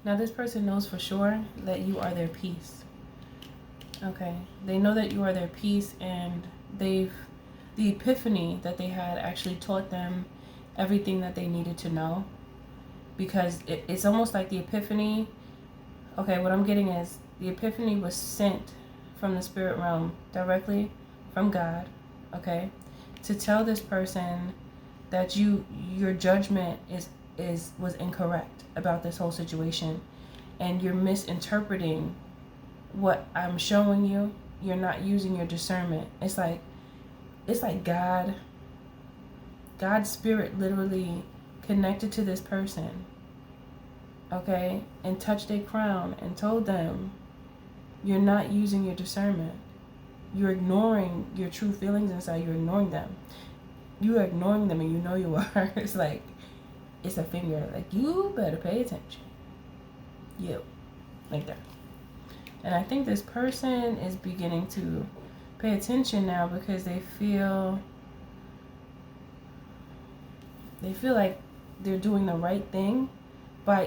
Now this person knows for sure that you are their peace. Okay, they know that you are their peace, and the epiphany that they had actually taught them everything that they needed to know, because it's almost like the epiphany. Okay, what I'm getting is the epiphany was sent from the spirit realm directly from God, okay, to tell this person that your judgment was incorrect about this whole situation, and you're misinterpreting what I'm showing you. You're not using your discernment. It's like God's spirit literally connected to this person, okay, and touched their crown and told them, you're not using your discernment. You're ignoring your true feelings inside. You're ignoring them. You are ignoring them, and you know you are. It's like, it's a finger. Like, you better pay attention. You. Like that. And I think this person is beginning to pay attention now, because they feel like they're doing the right thing by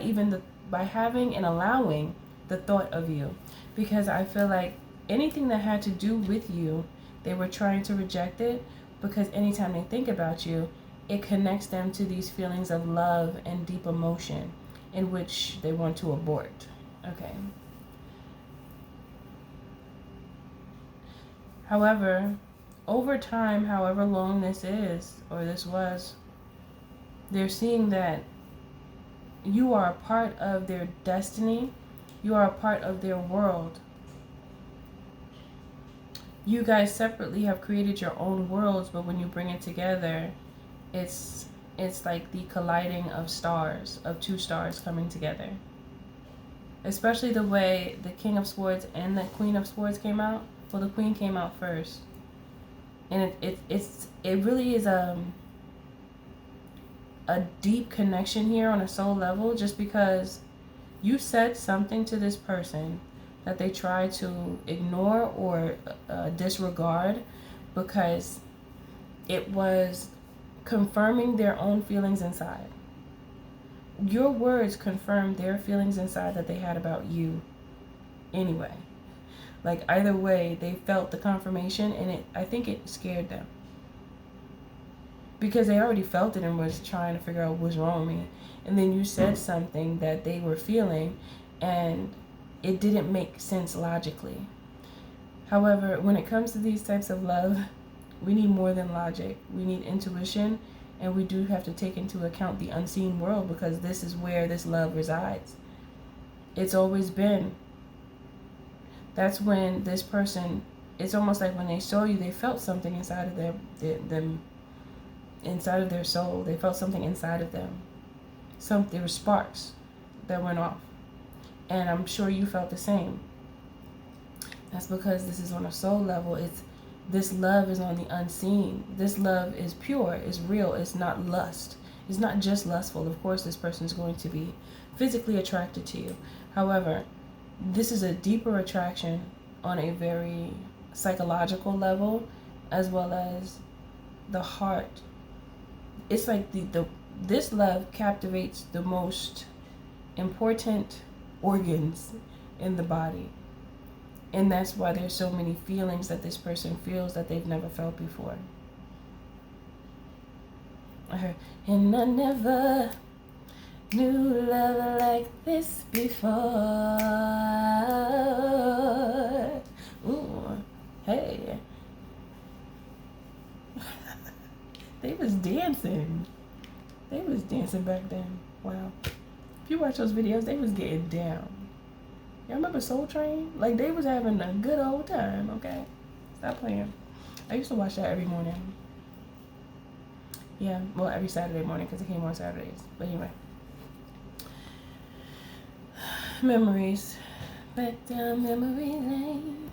having and allowing the thought of you. Because I feel like anything that had to do with you, they were trying to reject it, because anytime they think about you, it connects them to these feelings of love and deep emotion, in which they want to abort. Okay. However, over time, however long this is, or this was, they're seeing that you are a part of their destiny. You are a part of their world. You guys separately have created your own worlds, but when you bring it together, it's like the colliding of stars, of two stars coming together. Especially the way the King of Swords and the Queen of Swords came out. Well, the Queen came out first. And it really is a deep connection here on a soul level, just because you said something to this person that they try to ignore or disregard, because it was confirming their own feelings inside. Your words confirmed their feelings inside that they had about you anyway. Like, either way, they felt the confirmation, and I think it scared them, because they already felt it and was trying to figure out what's wrong with me. And then you said something that they were feeling, and it didn't make sense logically. However, when it comes to these types of love, we need more than logic. We need intuition, and we do have to take into account the unseen world, because this is where this love resides. It's always been. That's when this person, it's almost like when they saw you, they felt something inside of them, inside of their soul. They felt something inside of them. There were sparks that went off. And I'm sure you felt the same. That's because this is on a soul level. This love is on the unseen. This love is pure, is real, it's not lust. It's not just lustful. Of course, this person is going to be physically attracted to you. However, this is a deeper attraction on a very psychological level, as well as the heart. It's like this love captivates the most important organs in the body. And that's why there's so many feelings that this person feels that they've never felt before. And I never knew love like this before. Ooh, hey. They was dancing. They was dancing back then. Wow. If you watch those videos, they was getting down. Y'all remember Soul Train? Like, they was having a good old time, okay? Stop playing. I used to watch that every morning. Yeah, well, every Saturday morning, because it came on Saturdays. But anyway. Memories. Back down memory lane.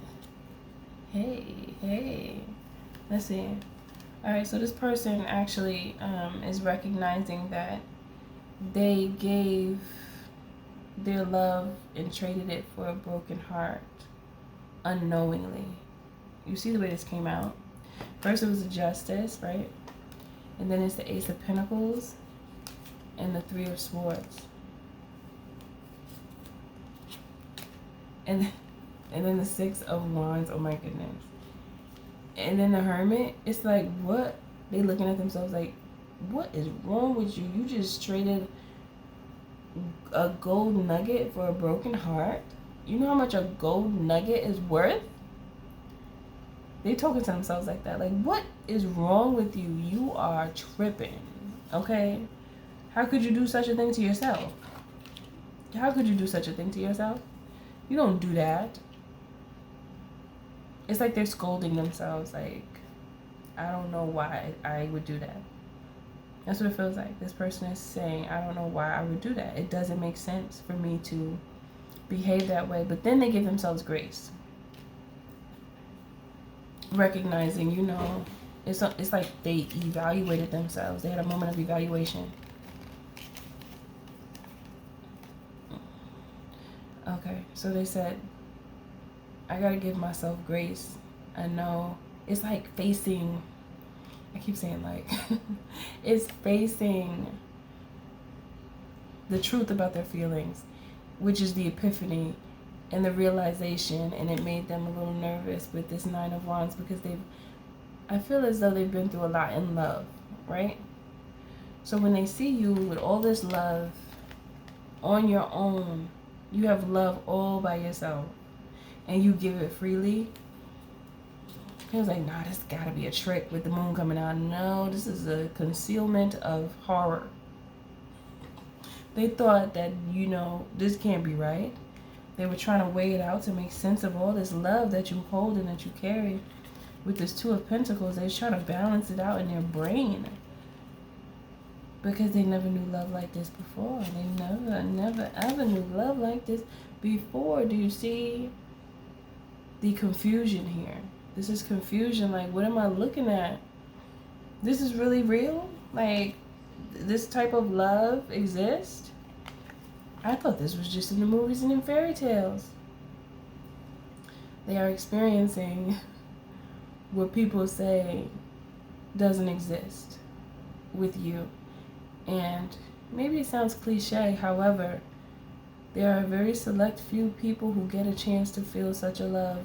Hey. Let's see. Alright, so this person actually is recognizing that they gave their love and traded it for a broken heart unknowingly. You see the way this came out? First it was the Justice, right? And then it's the Ace of Pentacles and the Three of Swords. And and then the Six of Wands, oh my goodness. And then the Hermit, it's like, what? They looking at themselves like, what is wrong with you? You just traded a gold nugget for a broken heart? You know how much a gold nugget is worth? They talking to themselves like that. Like, what is wrong with you? You are tripping, okay? How could you do such a thing to yourself? How could you do such a thing to yourself? You don't do that. It's like they're scolding themselves. Like, I don't know why I would do that. That's what it feels like. This person is saying, I don't know why I would do that. It doesn't make sense for me to behave that way. But then they give themselves grace. Recognizing, you know, it's like they evaluated themselves. They had a moment of evaluation. Okay, so they said, I gotta give myself grace. I know it's like facing, I keep saying like, it's facing the truth about their feelings, which is the epiphany and the realization, and it made them a little nervous with this Nine of Wands because I feel as though they've been through a lot in love, right? So when they see you with all this love on your own, you have love all by yourself, and you give it freely. He was like, nah, this gotta be a trick with the moon coming out. No, this is a concealment of horror. They thought that, you know, this can't be right. They were trying to weigh it out to make sense of all this love that you hold and that you carry. With this Two of Pentacles, they're trying to balance it out in their brain. Because they never knew love like this before. They never, ever knew love like this before. Do you see the confusion here? This is confusion. Like, what am I looking at? This is really real? Like, this type of love exists? I thought this was just in the movies and in fairy tales. They are experiencing what people say doesn't exist with you. And maybe it sounds cliche, however, there are a very select few people who get a chance to feel such a love.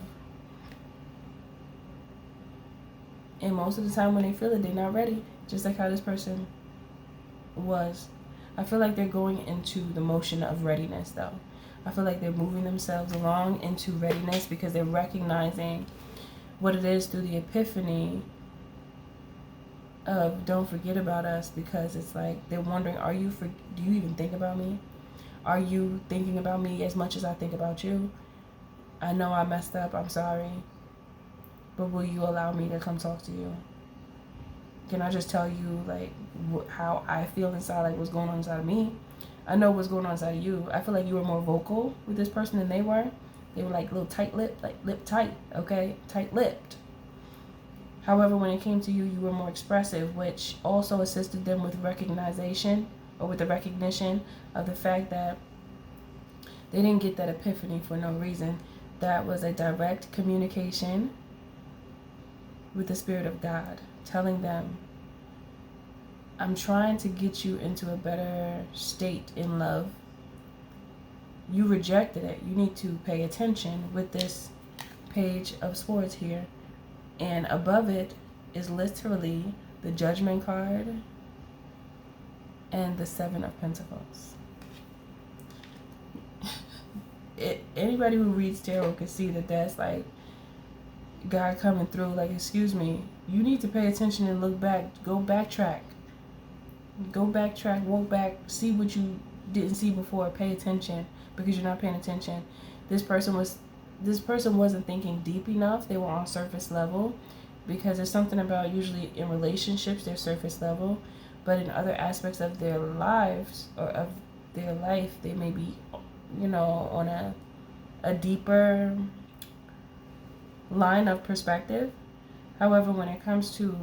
And most of the time when they feel it, they're not ready. Just like how this person was. I feel like they're going into the motion of readiness, though. I feel like they're moving themselves along into readiness because they're recognizing what it is through the epiphany of don't forget about us, because it's like they're wondering, do you even think about me? Are you thinking about me as much as I think about you? I know I messed up, I'm sorry, but will you allow me to come talk to you? Can I just tell you like how I feel inside, like what's going on inside of me? I know what's going on inside of you. I feel like you were more vocal with this person than they were. They were like a little tight-lipped, like lip tight, okay? Tight-lipped. However, when it came to you, you were more expressive, which also assisted them with recognition of the fact that they didn't get that epiphany for no reason. That was a direct communication with the Spirit of God, telling them, I'm trying to get you into a better state in love. You rejected it. You need to pay attention with this Page of Swords here. And above it is literally the Judgment card and the Seven of Pentacles. Anybody who reads tarot can see that that's like God coming through, like, excuse me, you need to pay attention and look back. Go backtrack. Go backtrack, walk back, see what you didn't see before. Pay attention, because you're not paying attention. This person wasn't thinking deep enough. They were on surface level, because there's something about, usually in relationships, they're surface level, but in other aspects of their lives or of their life, they may be, you know, on a deeper line of perspective. However, when it comes to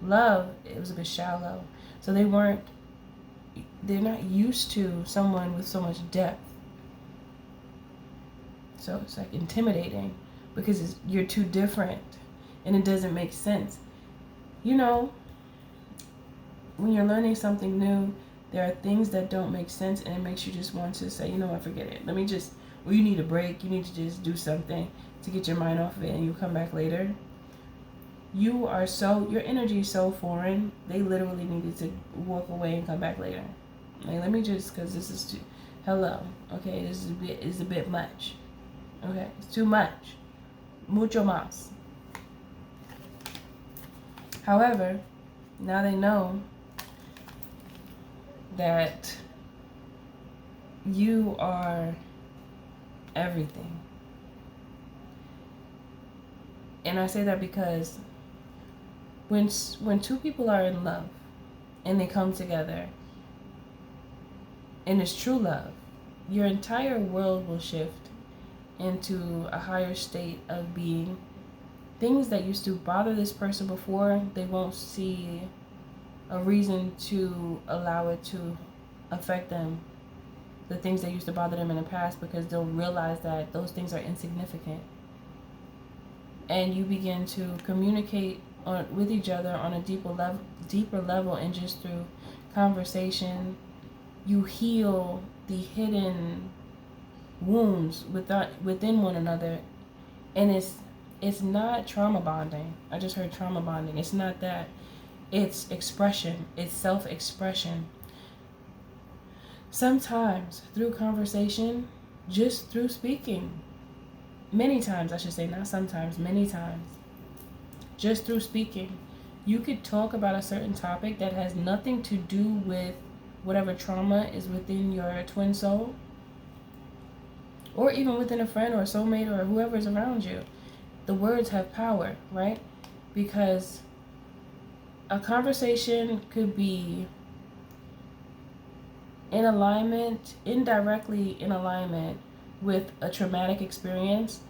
love, it was a bit shallow. So they're not used to someone with so much depth. So it's like intimidating, because you're too different and it doesn't make sense. You know, when you're learning something new, There are things that don't make sense, and it makes you just want to say, you know what, forget it. Well, you need a break. You need to just do something to get your mind off of it, and you come back later. Your energy is so foreign, they literally needed to walk away and come back later. Like, let me just, because this is too, hello, okay, this is a bit much. Okay, it's too much. Mucho más. However, now they know that you are everything. And I say that because when two people are in love and they come together and it's true love, your entire world will shift into a higher state of being. Things that used to bother this person before, they won't see a reason to allow it to affect them. The things that used to bother them in the past, because they'll realize that those things are insignificant. And you begin to communicate with each other on a deeper level, and just through conversation, you heal the hidden wounds within one another. And it's not trauma bonding. I just heard trauma bonding. It's not that. It's expression. It's self-expression. Sometimes through conversation, just through speaking. Many times, I should say, not sometimes, many times. Just through speaking. You could talk about a certain topic that has nothing to do with whatever trauma is within your twin soul. Or even within a friend or a soulmate or whoever is around you. The words have power, right? Because a conversation could be in alignment, indirectly in alignment with a traumatic experience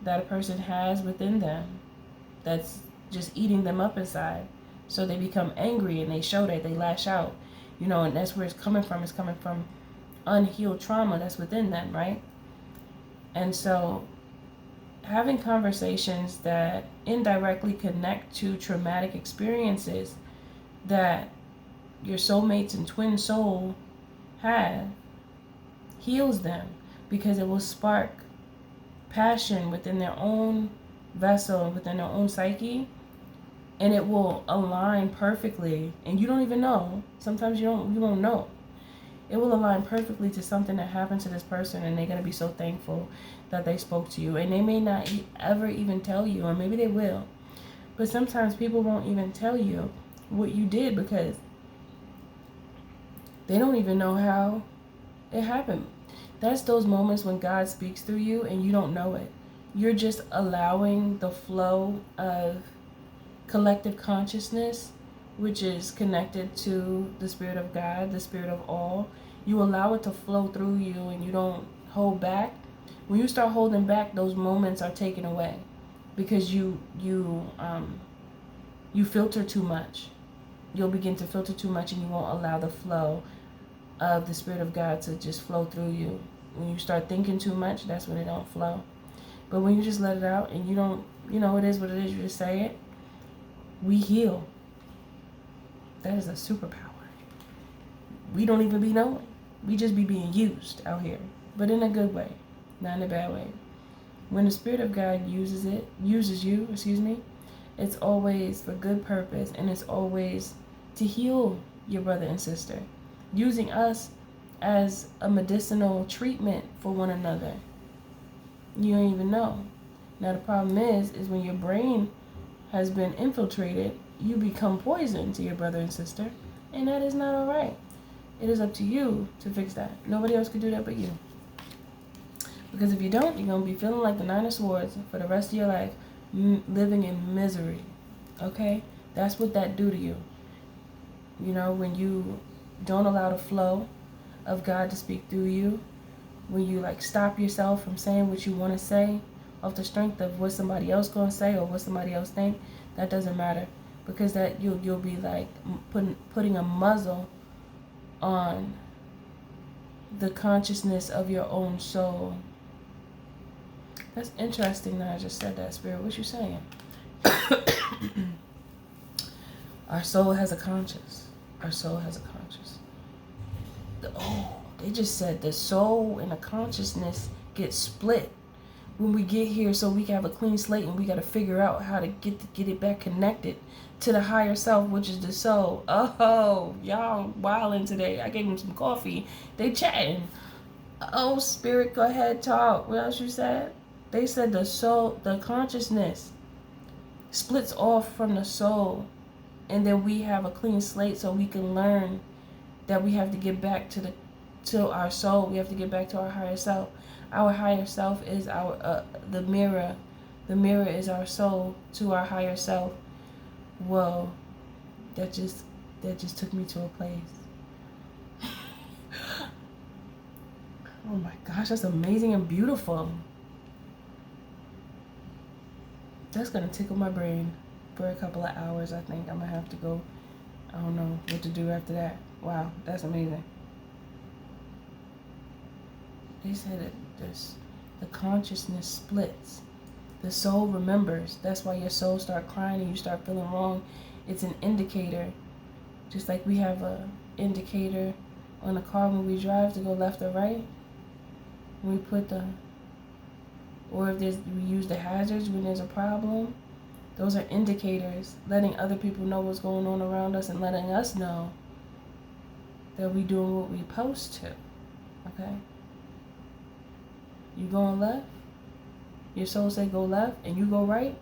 that a person has within them that's just eating them up inside. So they become angry and they show that, they lash out, and that's where it's coming from. It's coming from unhealed trauma that's within them, right? And so having conversations that indirectly connect to traumatic experiences that your soulmates and twin soul have heals them, because it will spark passion within their own vessel and within their own psyche, and it will align perfectly, and you don't even know. Sometimes you won't know. It will align perfectly to something that happened to this person, and they're going to be so thankful that they spoke to you. And they may not ever even tell you, or maybe they will. But sometimes people won't even tell you what you did, because they don't even know how it happened. That's those moments when God speaks through you and you don't know it. You're just allowing the flow of collective consciousness, which is connected to the Spirit of God, the Spirit of all. You allow it to flow through you, and you don't hold back. When you start holding back, those moments are taken away, because you filter too much. You'll begin to filter too much, and you won't allow the flow of the Spirit of God to just flow through you. When you start thinking too much, that's when it don't flow. But when you just let it out, and you don't, it is what it is, you just say it, we heal. That is a superpower. We don't even be knowing. We just be being used out here, but in a good way, not in a bad way. When the Spirit of God uses you, it's always for good purpose, and it's always to heal your brother and sister, using us as a medicinal treatment for one another. You don't even know. Now the problem is when your brain has been infiltrated, you become poison to your brother and sister, and that is not all right. It is up to you to fix that. Nobody else can do that but you. Because if you don't, you're going to be feeling like the Nine of Swords for the rest of your life, living in misery. Okay? That's what that do to you. When you don't allow the flow of God to speak through you, when you stop yourself from saying what you want to say off the strength of what somebody else going to say or what somebody else think, that doesn't matter. Because that you'll be putting a muzzle on the consciousness of your own soul. That's interesting that I just said that, Spirit. What you saying? Our soul has a conscience. Our soul has a conscience. They just said the soul and the consciousness get split when we get here, so we can have a clean slate, and we got to figure out how to get it back connected to the higher self, which is the soul. Oh, y'all wilding today. I gave them some coffee. They chatting. Oh, spirit, go ahead, talk. What else you said? They said the soul, the consciousness splits off from the soul, and then we have a clean slate, so we can learn that we have to get back to our soul. We have to get back to our higher self. Our higher self is our the mirror. The mirror is our soul to our higher self. Whoa, that just took me to a place. Oh my gosh, that's amazing and beautiful. That's gonna tickle my brain for a couple of hours. I think I'm gonna have to go. I don't know what to do after that. Wow, that's amazing. They said that the consciousness splits. The soul remembers. That's why your soul start crying and you start feeling wrong. It's an indicator. Just like we have a indicator on the car when we drive to go left or right. When we put or if we use the hazards when there's a problem. Those are indicators, letting other people know what's going on around us and letting us know that we doing what we supposed to. Okay? You going left, your soul say go left, and you go right,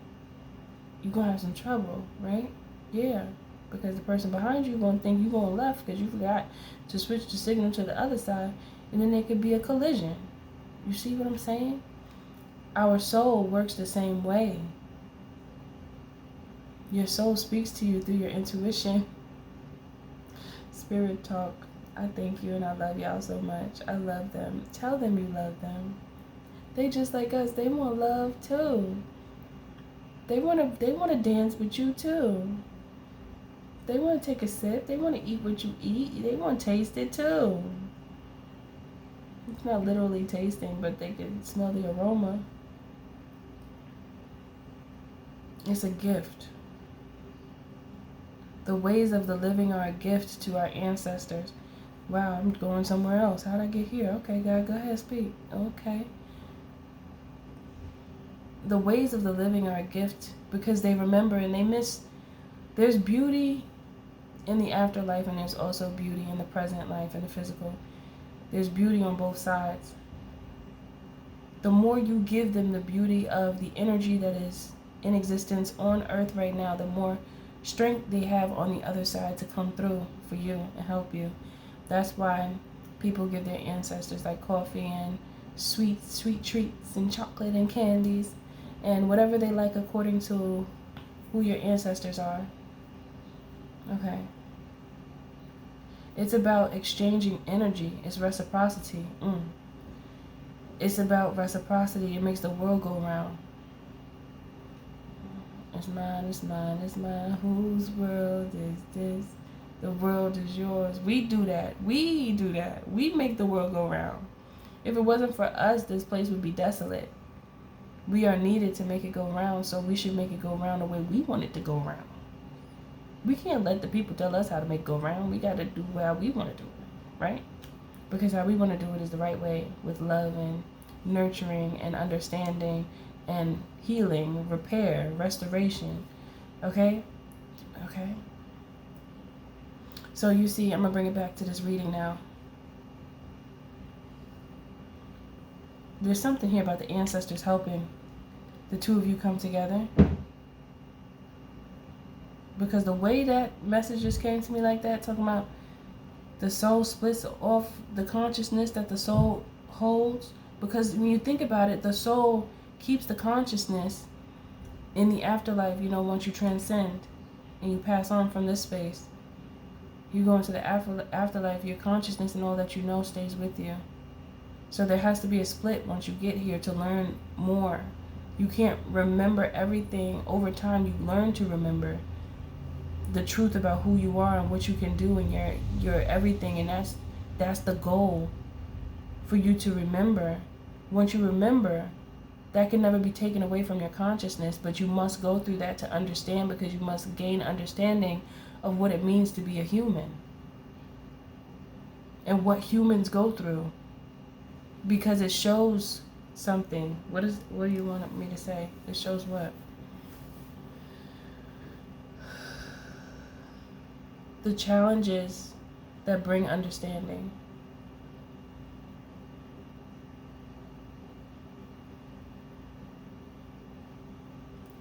you're going to have some trouble, right? Yeah, because the person behind you going to think you're going left because you forgot to switch the signal to the other side, and then there could be a collision. You see what I'm saying? Our soul works the same way. Your soul speaks to you through your intuition. Spirit talk. I thank you and I love y'all so much. I love them. Tell them you love them. They just like us. They want love too. They want to dance with you too. They want to take a sip. They want to eat what you eat. They want to taste it too. It's not literally tasting, but they can smell the aroma. It's a gift. The ways of the living are a gift to our ancestors. Wow, I'm going somewhere else. How'd I get here? Okay, God, go ahead, speak. Okay. The ways of the living are a gift because they remember and they miss. There's beauty in the afterlife, and there's also beauty in the present life and the physical. There's beauty on both sides. The more you give them the beauty of the energy that is in existence on earth right now, the more strength they have on the other side to come through for you and help you. That's why people give their ancestors like coffee and sweet treats and chocolate and candies and whatever they like according to who your ancestors are. Okay. It's about exchanging energy. It's reciprocity. It's about reciprocity. It makes the world go round. It's mine, it's mine, it's mine. Whose world is this? The world is yours. We do that. We do that. We make the world go round. If it wasn't for us, this place would be desolate. We are needed to make it go round, so we should make it go round the way we want it to go round. We can't let the people tell us how to make it go round. We got to do how we want to do it, right? Because how we want to do it is the right way, with love and nurturing and understanding and healing, repair, restoration. Okay? Okay? So you see, I'm going to bring it back to this reading now. There's something here about the ancestors helping the two of you come together. Because the way that message just came to me like that, talking about the soul splits off the consciousness that the soul holds. Because when you think about it, the soul keeps the consciousness in the afterlife, once you transcend and you pass on from this space. You go into the afterlife, your consciousness and all that you know stays with you. So there has to be a split once you get here to learn more. You can't remember everything. Over time, you learn to remember the truth about who you are and what you can do and your everything. And that's the goal, for you to remember. Once you remember, that can never be taken away from your consciousness, but you must go through that to understand, because you must gain understanding of what it means to be a human. and what humans go through, because it shows something. What do you want me to say? It shows what? The challenges that bring understanding.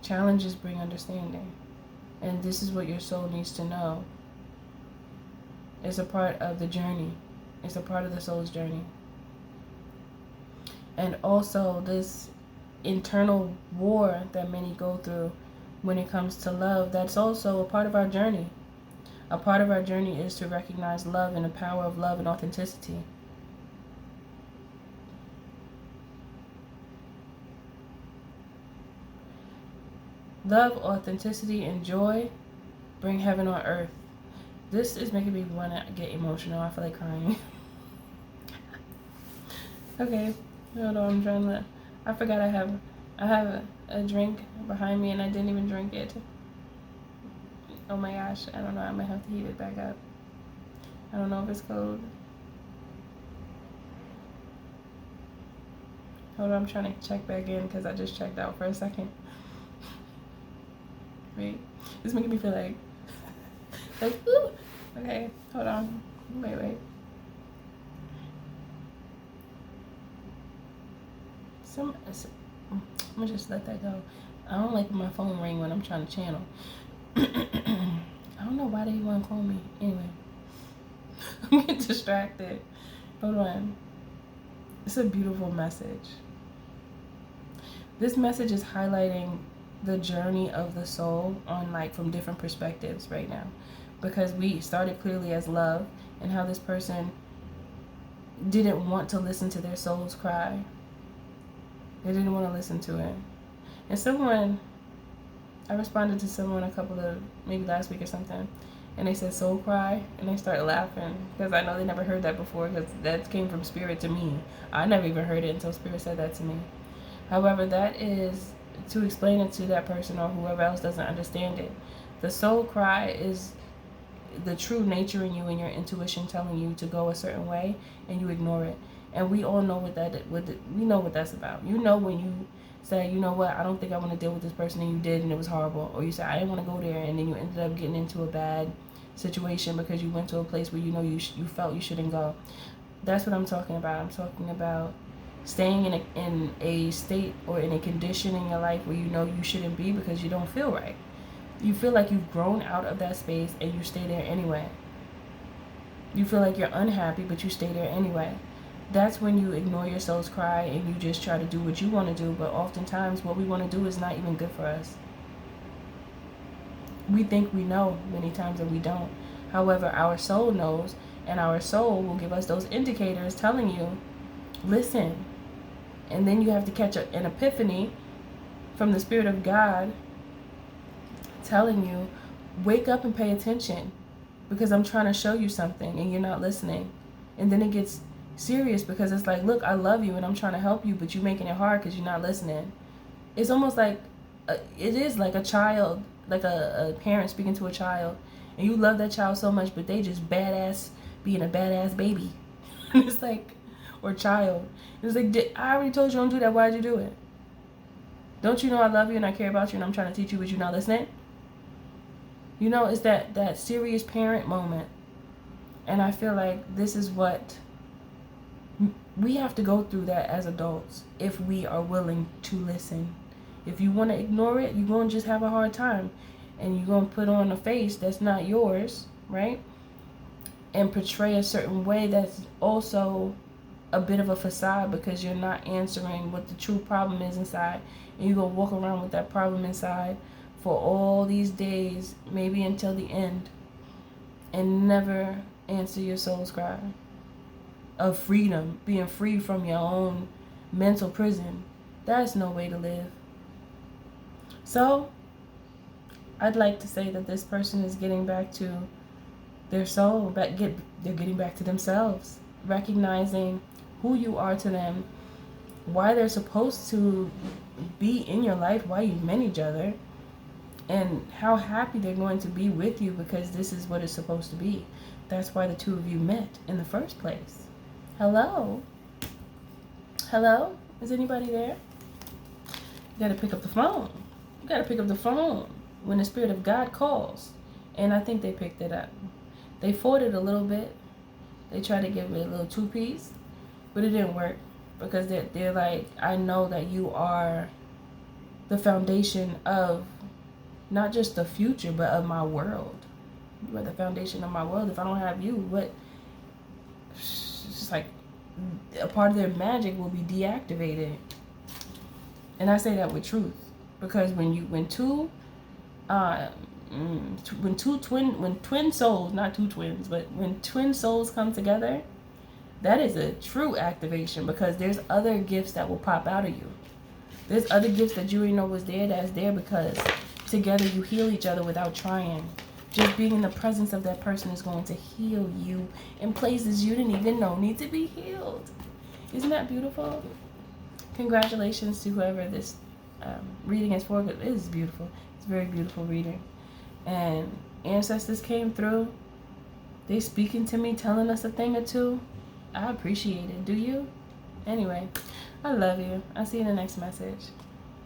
Challenges bring understanding. And this is what your soul needs to know. It's a part of the journey. It's a part of the soul's journey. And also this internal war that many go through when it comes to love, that's also a part of our journey. A part of our journey is to recognize love and the power of love and authenticity. Love, authenticity, and joy bring heaven on earth. This is making me want to get emotional. I feel like crying. Okay, hold on. I'm trying to. I forgot I have a drink behind me and I didn't even drink it. Oh my gosh, I don't know. I might have to heat it back up. I don't know if it's cold. Hold on, I'm trying to check back in because I just checked out for a second. Wait, this is making me feel like woo. Okay, hold on. Wait. I'm gonna just let that go. I don't like my phone ring when I'm trying to channel. I don't know why they want to call me. Anyway, I'm getting distracted. Hold on. It's a beautiful message. This message is highlighting the journey of the soul on from different perspectives right now, because we started clearly as love and how this person didn't want to listen to their soul's cry. They didn't want to listen to it. And I responded to someone maybe last week or something, and they said soul cry, and they started laughing because I know they never heard that before, because that came from spirit to me. I never even heard it until spirit said that to me. However, that is to explain it to that person or whoever else doesn't understand it. The soul cry is the true nature in you and your intuition telling you to go a certain way, and you ignore it. And we all know we know what that's about. You know when you say, you know what, I don't think I want to deal with this person, and you did, and it was horrible. Or you say, I didn't want to go there, and then you ended up getting into a bad situation because you went to a place where you felt you shouldn't go. That's what I'm talking about. I'm talking about staying in a state or in a condition in your life where you know you shouldn't be because you don't feel right. You feel like you've grown out of that space and you stay there anyway. You feel like you're unhappy, but you stay there anyway. That's when you ignore your soul's cry and you just try to do what you want to do, but oftentimes what we want to do is not even good for us. We think we know many times and we don't. However, our soul knows, and our soul will give us those indicators telling you, listen. And then you have to catch an epiphany from the Spirit of God telling you, wake up and pay attention, because I'm trying to show you something and you're not listening. And then it gets serious because it's like, look, I love you and I'm trying to help you, but you're making it hard because you're not listening. It's almost like it is like a child, like a parent speaking to a child, and you love that child so much, but they just badass being a badass baby. It's like, or child. It's like, I already told you don't do that. Why'd you do it? Don't you know I love you and I care about you and I'm trying to teach you, but you're not listening? You know, it's that serious parent moment. And I feel like this is what we have to go through, that as adults, if we are willing to listen. If you want to ignore it, you're going to just have a hard time. And you're going to put on a face that's not yours, right? And portray a certain way that's also a bit of a facade, because you're not answering what the true problem is inside. And you're going to walk around with that problem inside for all these days, maybe until the end, and never answer your soul's cry of freedom, being free from your own mental prison. That's no way to live. So I'd like to say that this person is getting back to their soul, they're getting back to themselves, recognizing who you are to them, why they're supposed to be in your life, why you met each other, and how happy they're going to be with you, because this is what it's supposed to be. That's why the two of you met in the first place. Hello? Hello? Is anybody there? You gotta pick up the phone. You gotta pick up the phone when the Spirit of God calls. And I think they picked it up. They fought it a little bit. They tried to give it a little two-piece, but it didn't work, because they're like, I know that you are the foundation of not just the future, but of my world. You are the foundation of my world. If I don't have you, what? It's just like a part of their magic will be deactivated. And I say that with truth, because when twin souls, not two twins, but when twin souls come together, that is a true activation, because there's other gifts that will pop out of you. There's other gifts that you didn't know was there, that's there because together you heal each other without trying. Just being in the presence of that person is going to heal you in places you didn't even know need to be healed. Isn't that beautiful? Congratulations to whoever this reading is for. It is beautiful. It's a very beautiful reading. And ancestors came through. They speaking to me, telling us a thing or two. I appreciate it. Do you? Anyway, I love you. I'll see you in the next message.